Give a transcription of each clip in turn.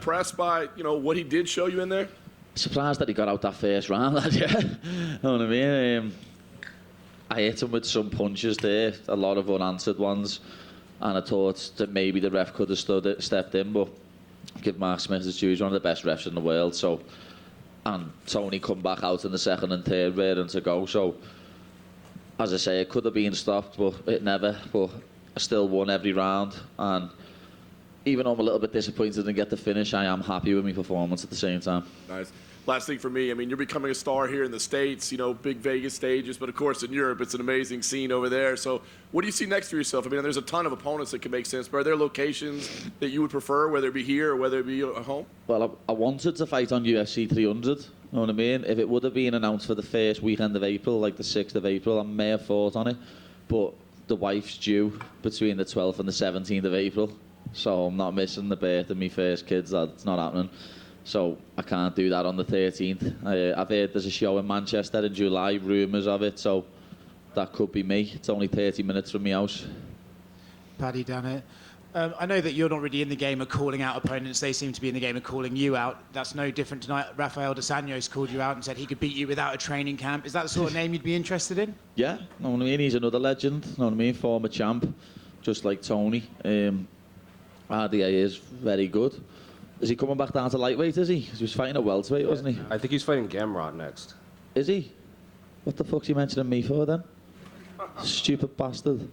Impressed by, what he did show you in there? Surprised that he got out that first round, lad, yeah. Know what I mean? I hit him with some punches there, a lot of unanswered ones, and I thought that maybe the ref could have stepped in, but give Mark Smith his due, he's one of the best refs in the world, so, and Tony come back out in the second and third raring to go, so as I say, it could have been stopped, but it never, but I still won every round, and even though I'm a little bit disappointed to get the finish, I am happy with my performance at the same time. Nice. Last thing for me, you're becoming a star here in the States, big Vegas stages, but of course in Europe, it's an amazing scene over there. So what do you see next for yourself? There's a ton of opponents that can make sense, but are there locations that you would prefer, whether it be here or whether it be at home? Well, I wanted to fight on UFC 300, you know what I mean? If it would have been announced for the first weekend of April, like the 6th of April, I may have fought on it, but the wife's due between the 12th and the 17th of April, so I'm not missing the birth of my first kids, that's not happening. So I can't do that on the 13th. I've heard there's a show in Manchester in July, rumours of it, so that could be me. It's only 30 minutes from my house. Paddy, down here. I know that you're not really in the game of calling out opponents. They seem to be in the game of calling you out. That's no different tonight. Rafael dos Anjos called you out and said he could beat you without a training camp. Is that the sort of name you'd be interested in? Yeah, know what I mean? He's another legend, know what I mean? Former champ, just like Tony. RDA is very good. Is he coming back down to lightweight, is he? He was fighting at welterweight, wasn't he? I think he's fighting Gamrot next. Is he? What the fuck's he mentioning me for then? Stupid bastard.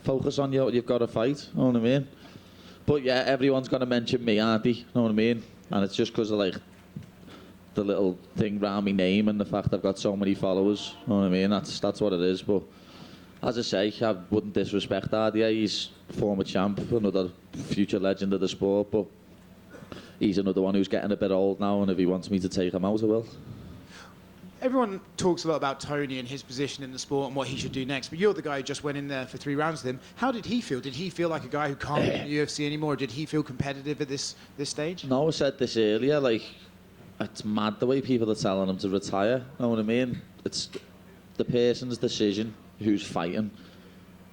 Focus on you've got to fight, know what I mean? But yeah, everyone's going to mention me, aren't they? Know what I mean? And it's just because of like the little thing round my name and the fact I've got so many followers, know what I mean? That's what it is, but as I say, I wouldn't disrespect RDA. He's former champ, another future legend of the sport, but he's another one who's getting a bit old now, and if he wants me to take him out, I will. Everyone talks a lot about Tony and his position in the sport and what he should do next, but you're the guy who just went in there for 3 rounds with him. How did he feel? Did he feel like a guy who can't be in the UFC anymore, or did he feel competitive at this stage? No, I said this earlier, it's mad the way people are telling him to retire, know what I mean? It's the person's decision who's fighting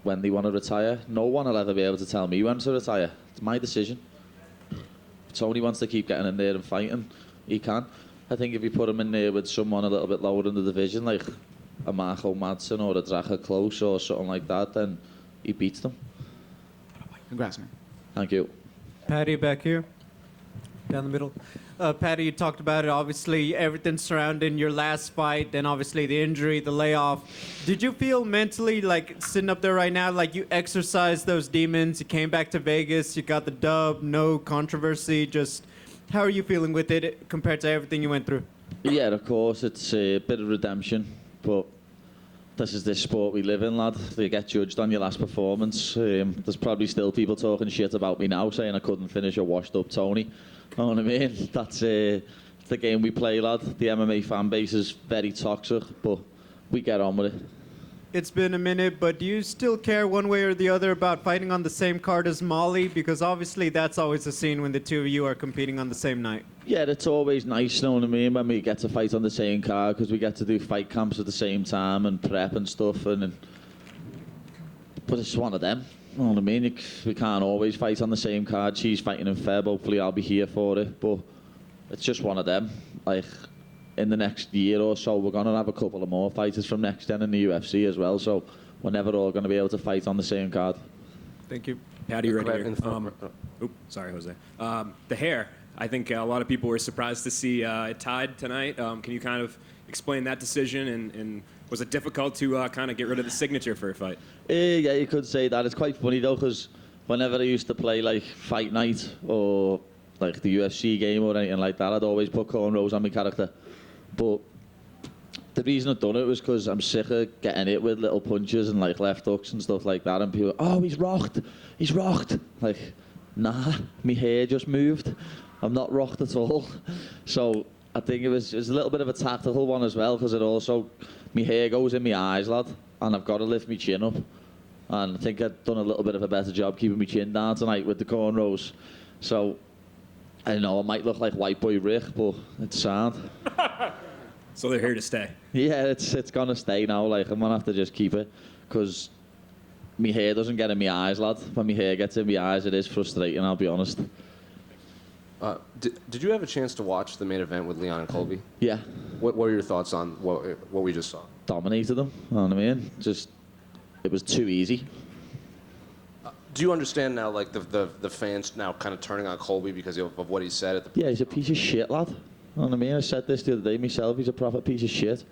when they want to retire. No one will ever be able to tell me when to retire. It's my decision. Tony wants to keep getting in there and fighting, he can. I think if you put him in there with someone a little bit lower in the division, like a Marco Madsen or a Dracha Close or something like that, then he beats them. Congrats, man. Thank you. Paddy, back here, down the middle. Paddy, you talked about it, obviously, everything surrounding your last fight, then obviously the injury, the layoff. Did you feel mentally, like, sitting up there right now, like you exercised those demons, you came back to Vegas, you got the dub, no controversy, just how are you feeling with it compared to everything you went through? Yeah, of course, it's a bit of redemption, but this is this sport we live in, lad. You get judged on your last performance. There's probably still people talking shit about me now, saying I couldn't finish a washed-up Tony. Know what I mean? That's the game we play, lad. The MMA fan base is very toxic, but we get on with it. It's been a minute, but do you still care one way or the other about fighting on the same card as Molly? Because obviously that's always a scene when the two of you are competing on the same night. Yeah, it's always nice, know what I mean, when we get to fight on the same card, because we get to do fight camps at the same time and prep and stuff. But it's one of them, know what I mean? We can't always fight on the same card. She's fighting in Feb, hopefully I'll be here for it. But it's just one of them. Like, in the next year or so, we're going to have a couple of more fighters from next gen in the UFC as well, so we're never all going to be able to fight on the same card. Thank you. Paddy, right here. Sorry, Jose. The hair, I think a lot of people were surprised to see it tied tonight. Can you kind of explain that decision, and was it difficult to kind of get rid of the signature for a fight? Yeah, you could say that. It's quite funny though, because whenever I used to play like Fight Night or like the UFC game or anything like that, I'd always put cornrows on my character. But the reason I've done it was because I'm sick of getting hit with little punches and like left hooks and stuff like that, and people, oh, he's rocked. Like, nah, my hair just moved. I'm not rocked at all. So I think it was a little bit of a tactical one as well, because it also, my hair goes in my eyes, lad, and I've got to lift my chin up. And I think I've done a little bit of a better job keeping my chin down tonight with the cornrows. So I don't know, I might look like White Boy Rick, but it's sound. So they're here to stay. Yeah, it's gonna stay now. Like, I'm gonna have to just keep it, because my hair doesn't get in my eyes, lad. When my hair gets in my eyes, it is frustrating, I'll be honest. Did you have a chance to watch the main event with Leon and Colby? Yeah, What are your thoughts on what we just saw? dominated them. You know what I mean? Just, it was too easy. Do you understand now, like the fans now kind of turning on Colby because of what he said at the? Yeah, he's a piece of shit, lad. You know what I mean? I said this the other day myself. He's a proper piece of shit.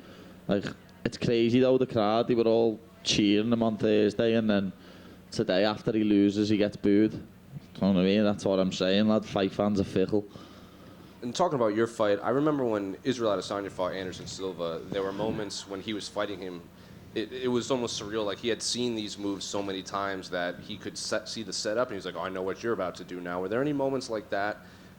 Like, it's crazy though. The crowd, they were all cheering him on Thursday, and then today after he loses, he gets booed. You know what I mean? That's what I'm saying, lad. Fight fans are fickle. And talking about your fight, I remember when Israel Adesanya fought Anderson Silva, there were moments when he was fighting him, it was almost surreal. Like, he had seen these moves so many times that he could see the setup, and he was like, oh, I know what you're about to do now. Were there any moments like that,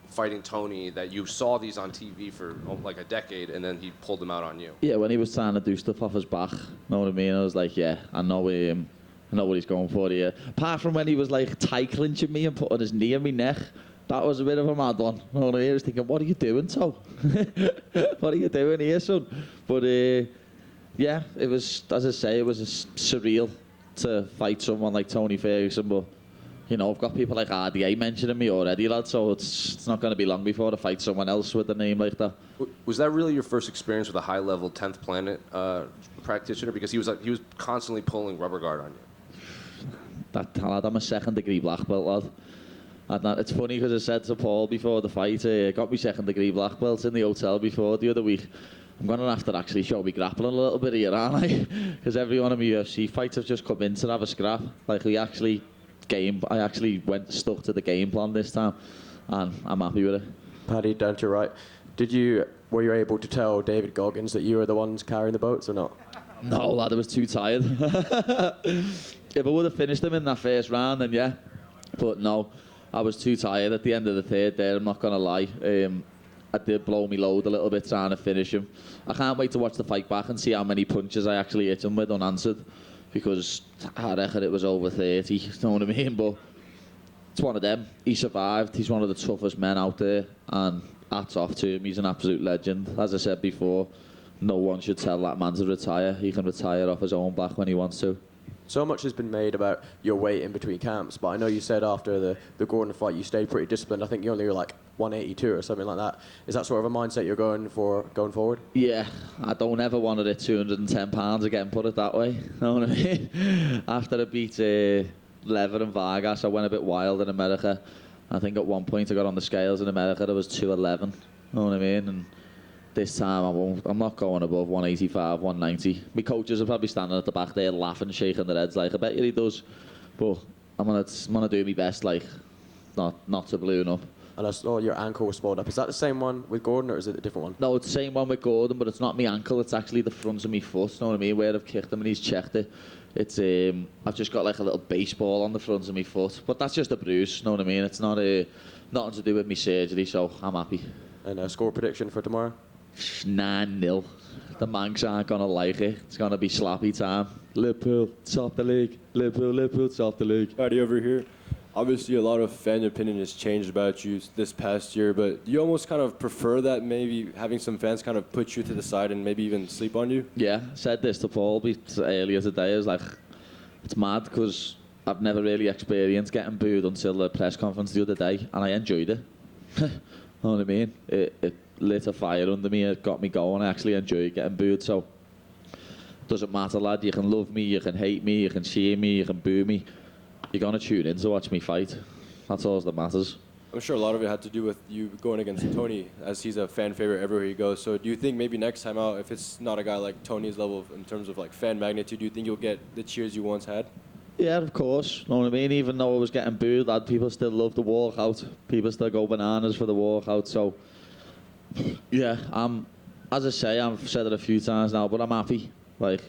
fighting Tony, that you saw these on TV for like a decade, and then he pulled them out on you? Yeah, when he was trying to do stuff off his back, you know what I mean? I was like, yeah, I know what he's going for here. Apart from when he was like tie clinching me and putting his knee on my neck, that was a bit of a mad one. You know what I mean? I was thinking, what are you doing, Toe? What are you doing here, son? But yeah, it was, as I say, it was surreal to fight someone like Tony Ferguson. But you know, I've got people like RDA mentioning me already, lad. So it's not going to be long before I fight someone else with a name like that. Was that really your first experience with a high-level 10th Planet practitioner? Because he was constantly pulling rubber guard on you. That lad, I'm a second-degree black belt, lad. And it's funny because I said to Paul before the fight, I got my second-degree black belt in the hotel before the other week. I'm going to have to actually show me grappling a little bit here, aren't I? Because every one of my UFC fights have just come in to have a scrap. Like, I actually stuck to the game plan this time, and I'm happy with it. Paddy, down to your right. Were you able to tell David Goggins that you were the ones carrying the boats or not? No, lad, I was too tired. If I would have finished him in that first round, then yeah. But no, I was too tired at the end of the third there, I'm not going to lie. I did blow me load a little bit trying to finish him. I can't wait to watch the fight back and see how many punches I actually hit him with unanswered, because I reckon it was over 30, you know what I mean? But it's one of them. He survived. He's one of the toughest men out there, and hats off to him. He's an absolute legend. As I said before, no one should tell that man to retire. He can retire off his own back when he wants to. So much has been made about your weight in between camps, but I know you said after the Gordon fight you stayed pretty disciplined. I think you only were like 182 or something like that. Is that sort of a mindset you're going forward? Yeah, I don't ever want to hit 210 pounds again, put it that way. You know what I mean? After I beat Lever and Vargas, I went a bit wild in America. I think at one point I got on the scales in America, there was 211. You know what I mean? And this time I'm not going above 185, 190. My coaches are probably standing at the back there laughing, shaking their heads like, I bet you he does. But I'm gonna do my best, like, not to balloon up. And I saw your ankle was swelled up. Is that the same one with Gordon, or is it a different one? No, it's the same one with Gordon, but it's not my ankle. It's actually the front of my foot. You know what I mean? Where I've kicked him and he's checked it. It's I've just got like a little baseball on the front of my foot, but that's just a bruise. You know what I mean? It's not nothing to do with my surgery, so I'm happy. And a score prediction for tomorrow? 9-0. The Manx aren't gonna like it. It's gonna be slappy time. Liverpool, top the league. Liverpool, top the league. Paddy over here. Obviously, a lot of fan opinion has changed about you this past year, but do you almost kind of prefer that, maybe having some fans kind of put you to the side and maybe even sleep on you? Yeah, I said this to Paul earlier today. I was like, it's mad because I've never really experienced getting booed until the press conference the other day, and I enjoyed it. You know what I mean? It lit a fire under me. It got me going. I actually enjoyed getting booed. So it doesn't matter, lad. You can love me, you can hate me, you can cheer me, you can boo me. You're going to tune in to watch me fight. That's all that matters. I'm sure a lot of it had to do with you going against Tony, as he's a fan favorite everywhere he goes. So do you think maybe next time out, if it's not a guy like Tony's level in terms of like fan magnitude, do you think you'll get the cheers you once had? Yeah, of course. You know what I mean? Even though I was getting booed, lad, people still love the walkout. People still go bananas for the walkout. So, yeah, as I say, I've said it a few times now, but I'm happy. Like,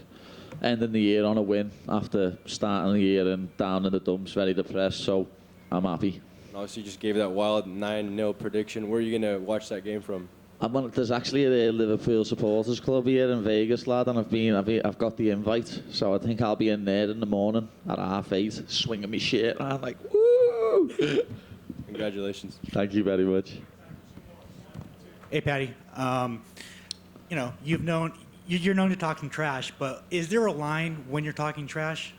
ending the year on a win after starting the year and down in the dumps, very depressed. So, I'm happy. Obviously, you just gave that wild 9-0 prediction. Where are you going to watch that game from? There's actually a Liverpool supporters club here in Vegas, lad, and I've got the invite, so I think I'll be in there in the morning at 8:30, swinging my shirt around like, woo! Congratulations. Thank you very much. Hey, Paddy. You know, you're known to talking trash, but is there a line when you're talking trash?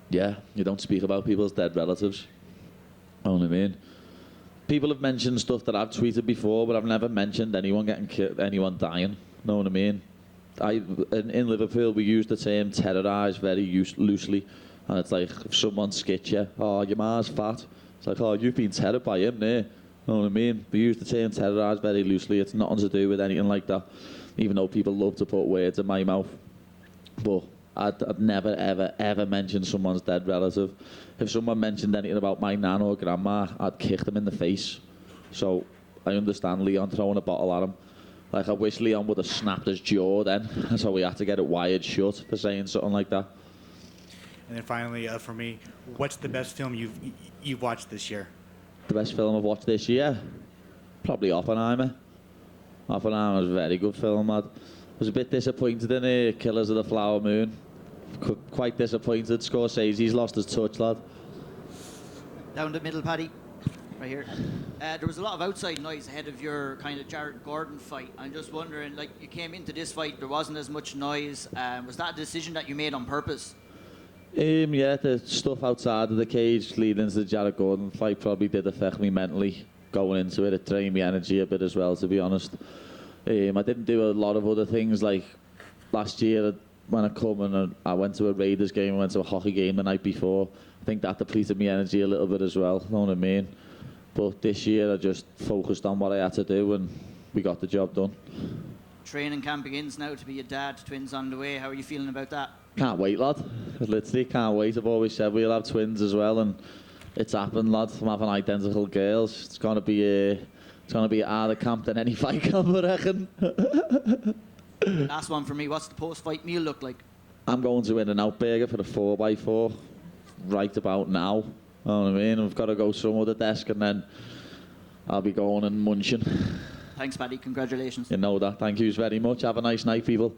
Yeah, you don't speak about people's dead relatives. You know what I mean? people have mentioned stuff that I've tweeted before, but I've never mentioned anyone getting killed, anyone dying. Know what I mean? In Liverpool, we use the term terrorise very loosely, and it's like if someone skits you, oh, your ma's fat. It's like, oh, you've been terrored by him there. Know what I mean? We use the term terrorise very loosely. It's nothing to do with anything like that, even though people love to put words in my mouth. But I'd never, ever, ever mention someone's dead relative. If someone mentioned anything about my nan or grandma, I'd kick them in the face. So I understand Leon throwing a bottle at him. Like, I wish Leon would have snapped his jaw then, so we had to get it wired shut for saying something like that. And then finally, for me, what's the best film you've watched this year? The best film I've watched this year? Probably Oppenheimer. Oppenheimer was a very good film, lad. Was a bit disappointed in Killers of the Flower Moon. Quite disappointed. Scorsese's lost his touch, lad. Down the middle, Paddy. Right here. There was a lot of outside noise ahead of your kind of Jared Gordon fight. I'm just wondering, like, you came into this fight, there wasn't as much noise. Was that a decision that you made on purpose? Yeah, the stuff outside of the cage leading into the Jared Gordon fight probably did affect me mentally going into it. It drained me energy a bit as well, to be honest. I didn't do a lot of other things, like last year when I come and I went to a Raiders game, I went to a hockey game the night before. I think that depleted my energy a little bit as well, know what I mean? But this year I just focused on what I had to do and we got the job done. Training camp begins now to be a dad, twins on the way. How are you feeling about that? Can't wait, lad. Literally can't wait. I've always said we'll have twins as well, and it's happened, lad. I'm having identical girls. It's gonna be a harder camp than any fight camp, I reckon. Last one for me. What's the post-fight meal look like? I'm going to In-N-Out Burger for the 4x4 right about now. Know what I mean? I've got to go somewhere at the desk and then I'll be going and munching. Thanks, Paddy. Congratulations. You know that. Thank you very much. Have a nice night, people.